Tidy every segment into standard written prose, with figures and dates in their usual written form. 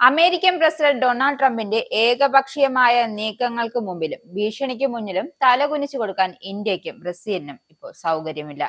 American president Donald ട്രംപിന്റെ ഏകപക്ഷീയമായ നീക്കങ്ങൾക്ക് മുമ്പിലും ഭീഷണിക്ക് മുന്നിലും തലകുനിച്ചു കൊടുക്കാൻ ഇന്ത്യക്കും ബ്രസീലിനും ഇപ്പോൾ സൗകര്യമില്ല.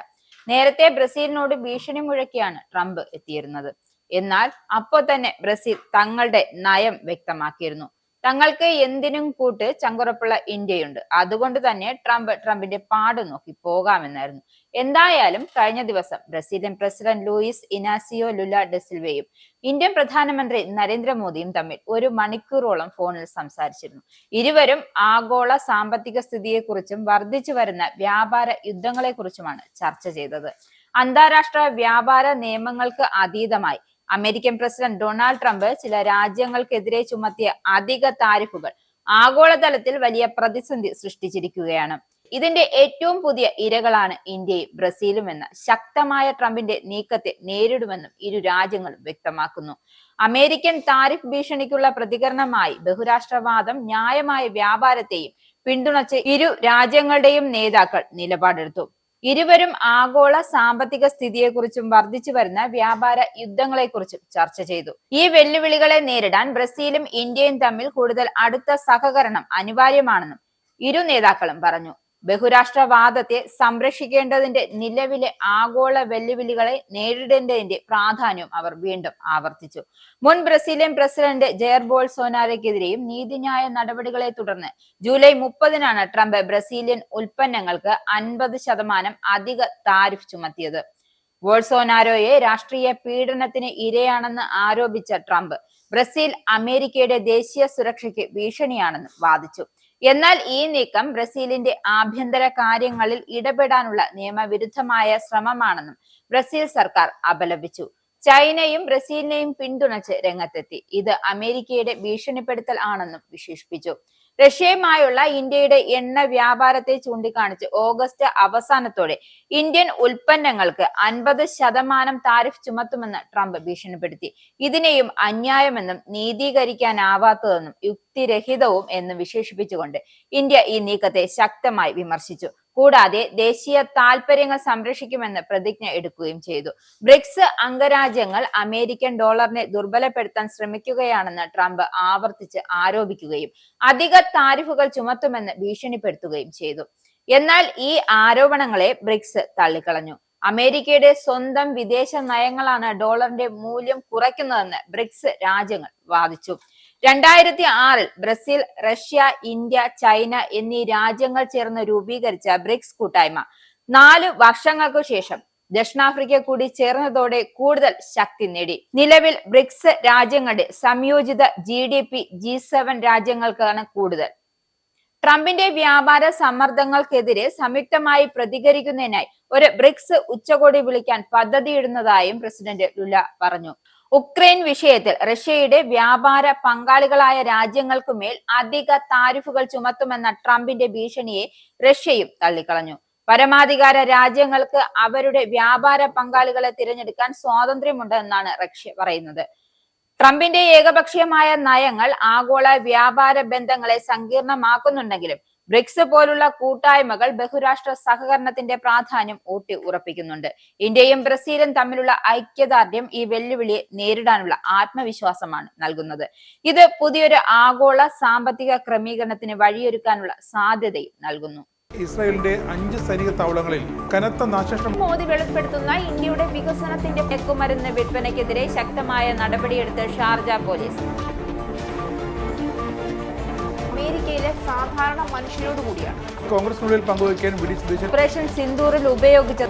നേരത്തെ ബ്രസീലിനോട് ഭീഷണി മുഴക്കിയാണ് ട്രംപ് എത്തിയിരുന്നത്. എന്നാൽ അപ്പോൾ തന്നെ ബ്രസീൽ തങ്ങളുടെ നയം വ്യക്തമാക്കിയിരുന്നു. തങ്ങൾക്ക് എന്തിനും കൂട്ട് ചങ്കുറപ്പുള്ള ഇന്ത്യയുണ്ട്, അതുകൊണ്ട് തന്നെ ട്രംപിന്റെ പാട് നോക്കി പോകാമെന്നായിരുന്നു. എന്തായാലും കഴിഞ്ഞ ദിവസം Brazilian president Luiz Inacio Lula ഡെസിൽവയും ഇന്ത്യൻ പ്രധാനമന്ത്രി നരേന്ദ്രമോദിയും തമ്മിൽ 1 മണിക്കൂറോളം ഫോണിൽ സംസാരിച്ചിരുന്നു. ഇരുവരും ആഗോള സാമ്പത്തിക സ്ഥിതിയെക്കുറിച്ചും വർദ്ധിച്ചു വരുന്ന വ്യാപാര യുദ്ധങ്ങളെക്കുറിച്ചുമാണ് ചർച്ച ചെയ്തത്. അന്താരാഷ്ട്ര വ്യാപാര നിയമങ്ങൾക്ക് അതീതമായി അമേരിക്കൻ പ്രസിഡന്റ് ഡൊണാൾഡ് ട്രംപ് ചില രാജ്യങ്ങൾക്കെതിരെ ചുമത്തിയ അധിക താരിഫുകൾ ആഗോളതലത്തിൽ വലിയ പ്രതിസന്ധി സൃഷ്ടിച്ചിരിക്കുകയാണ്. ഇതിന്റെ ഏറ്റവും പുതിയ ഇരകളാണ് ഇന്ത്യയും ബ്രസീലും എന്ന ശക്തമായ ട്രംപിന്റെ നീക്കത്തെ നേരിടുമെന്നും ഇരു രാജ്യങ്ങളും വ്യക്തമാക്കുന്നു. അമേരിക്കൻ താരിഫ് ഭീഷണിക്കുള്ള പ്രതികരണമായി ബഹുരാഷ്ട്രവാദം, ന്യായമായ വ്യാപാരത്തെയും പിന്തുണച്ച് ഇരു രാജ്യങ്ങളുടെയും നേതാക്കൾ നിലപാടെടുത്തു. ഇരുവരും ആഗോള സാമ്പത്തിക സ്ഥിതിയെക്കുറിച്ചും വർദ്ധിച്ചു വരുന്ന വ്യാപാര യുദ്ധങ്ങളെക്കുറിച്ചും ചർച്ച ചെയ്തു. ഈ വെല്ലുവിളികളെ നേരിടാൻ ബ്രസീലും ഇന്ത്യയും തമ്മിൽ കൂടുതൽ അടുത്ത സഹകരണം അനിവാര്യമാണെന്നും ഇരു നേതാക്കളും പറഞ്ഞു. ബഹുരാഷ്ട്രവാദത്തെ സംരക്ഷിക്കേണ്ടതിന്റെ നിലവിലെ ആഗോള വെല്ലുവിളികളെ നേരിടേണ്ടതിന്റെ പ്രാധാന്യം അവർ വീണ്ടും ആവർത്തിച്ചു. മുൻ ബ്രസീലിയൻ പ്രസിഡന്റ് ജെയർ ബോൾസോനാരോക്കെതിരെയും നീതിന്യായ നടപടികളെ തുടർന്ന് ജൂലൈ 30-നാണ് ട്രംപ് ബ്രസീലിയൻ ഉൽപ്പന്നങ്ങൾക്ക് 50% അധിക താരിഫ് ചുമത്തിയത്. ബോൾസോനാരോയെ രാഷ്ട്രീയ പീഡനത്തിന് ഇരയാണെന്ന് ആരോപിച്ച ട്രംപ് ബ്രസീൽ അമേരിക്കയുടെ ദേശീയ സുരക്ഷയ്ക്ക് ഭീഷണിയാണെന്ന് വാദിച്ചു. എന്നാൽ ഈ നീക്കം ബ്രസീലിന്റെ ആഭ്യന്തര കാര്യങ്ങളിൽ ഇടപെടാനുള്ള നിയമവിരുദ്ധമായ ശ്രമമാണെന്നും ബ്രസീൽ സർക്കാർ അപലപിച്ചു. ചൈനയും ബ്രസീലിനെയും പിന്തുണച്ച് രംഗത്തെത്തി. ഇത് അമേരിക്കയുടെ ഭീഷണിപ്പെടുത്തൽ ആണെന്നും വിശേഷിപ്പിച്ചു. റഷ്യയുമായുള്ള ഇന്ത്യയുടെ എണ്ണ വ്യാപാരത്തെ ചൂണ്ടിക്കാണിച്ച് ഓഗസ്റ്റ് അവസാനത്തോടെ ഇന്ത്യൻ ഉൽപ്പന്നങ്ങൾക്ക് 50% താരിഫ് ചുമത്തുമെന്ന് ട്രംപ് ഭീഷണിപ്പെടുത്തി. ഇതിനെയും അന്യായമെന്നും നീതീകരിക്കാനാവാത്തതെന്നും യുക്തിരഹിതവും എന്ന് വിശേഷിപ്പിച്ചുകൊണ്ട് ഇന്ത്യ ഈ നീക്കത്തെ ശക്തമായി വിമർശിച്ചു. കൂടാതെ ദേശീയ താൽപര്യങ്ങൾ സംരക്ഷിക്കുമെന്ന് പ്രതിജ്ഞ എടുക്കുകയും ചെയ്തു. ബ്രിക്സ് അംഗരാജ്യങ്ങൾ അമേരിക്കൻ ഡോളറിനെ ദുർബലപ്പെടുത്താൻ ശ്രമിക്കുകയാണെന്ന് ട്രംപ് ആവർത്തിച്ച് ആരോപിക്കുകയും അധിക താരിഫുകൾ ചുമത്തുമെന്ന് ഭീഷണിപ്പെടുത്തുകയും ചെയ്തു. എന്നാൽ ഈ ആരോപണങ്ങളെ ബ്രിക്സ് തള്ളിക്കളഞ്ഞു. അമേരിക്കയുടെ സ്വന്തം വിദേശ നയങ്ങളാണ് ഡോളറിന്റെ മൂല്യം കുറയ്ക്കുന്നതെന്ന് ബ്രിക്സ് രാജ്യങ്ങൾ വാദിച്ചു. 2006-ൽ ബ്രസീൽ, റഷ്യ, ഇന്ത്യ, ചൈന എന്നീ രാജ്യങ്ങൾ ചേർന്ന് രൂപീകരിച്ച ബ്രിക്സ് കൂട്ടായ്മ 4 വർഷങ്ങൾക്കു ശേഷം ദക്ഷിണാഫ്രിക്ക കൂടി ചേർന്നതോടെ കൂടുതൽ ശക്തി നേടി. നിലവിൽ ബ്രിക്സ് രാജ്യങ്ങളുടെ സംയോജിത GDP G7 രാജ്യങ്ങൾക്കാണ് കൂടുതൽ. ട്രംപിന്റെ വ്യാപാര സമ്മർദ്ദങ്ങൾക്കെതിരെ സംയുക്തമായി പ്രതികരിക്കുന്നതിനായി ഒരു ബ്രിക്സ് ഉച്ചകോടി വിളിക്കാൻ പദ്ധതിയിടുന്നതായും പ്രസിഡന്റ് ലുല പറഞ്ഞു. ഉക്രൈൻ വിഷയത്തിൽ റഷ്യയുടെ വ്യാപാര പങ്കാളികളായ രാജ്യങ്ങൾക്കുമേൽ അധിക താരിഫുകൾ ചുമത്തുമെന്ന ട്രംപിന്റെ ഭീഷണിയെ റഷ്യയും തള്ളിക്കളഞ്ഞു. പരമാധികാര രാജ്യങ്ങൾക്ക് അവരുടെ വ്യാപാര പങ്കാളികളെ തിരഞ്ഞെടുക്കാൻ സ്വാതന്ത്ര്യമുണ്ടെന്നാണ് റഷ്യ പറയുന്നത്. ട്രംപിന്റെ ഏകപക്ഷീയമായ നയങ്ങൾ ആഗോള വ്യാപാര ബന്ധങ്ങളെ സങ്കീർണമാക്കുന്നുണ്ടെങ്കിലും ബ്രിക്സ് പോലുള്ള കൂട്ടായ്മകൾ ബഹുരാഷ്ട്ര സഹകരണത്തിന്റെ പ്രാധാന്യം ഊട്ടി ഉറപ്പിക്കുന്നുണ്ട്. ഇന്ത്യയും ബ്രസീലും തമ്മിലുള്ള ഐക്യദാർഢ്യം ഈ വെല്ലുവിളിയെ നേരിടാനുള്ള ആത്മവിശ്വാസമാണ് നൽകുന്നത്. ഇത് പുതിയൊരു ആഗോള സാമ്പത്തിക ക്രമീകരണത്തിന് വഴിയൊരുക്കാനുള്ള സാധ്യതയും നൽകുന്നു. ഇസ്രായേലിന്റെ 5 സൈനിക താവളങ്ങളിൽ കനത്ത നാശനഷ്ടം. മോദി വെളിപ്പെടുത്തുന്ന ഇന്ത്യയുടെ വികസനത്തിന്റെ മയക്കുമരുന്ന് വിൽപ്പനയ്ക്കെതിരെ ശക്തമായ നടപടിയെടുത്ത് ഷാർജ പോലീസ്. അമേരിക്കയിലെ സാധാരണ മനുഷ്യരോട് കൂടിയാണ് കോൺഗ്രസിനുള്ളിൽ പങ്കുവയ്ക്കാൻ ഓപ്പറേഷൻ സിന്ദൂറിൽ ഉപയോഗിച്ച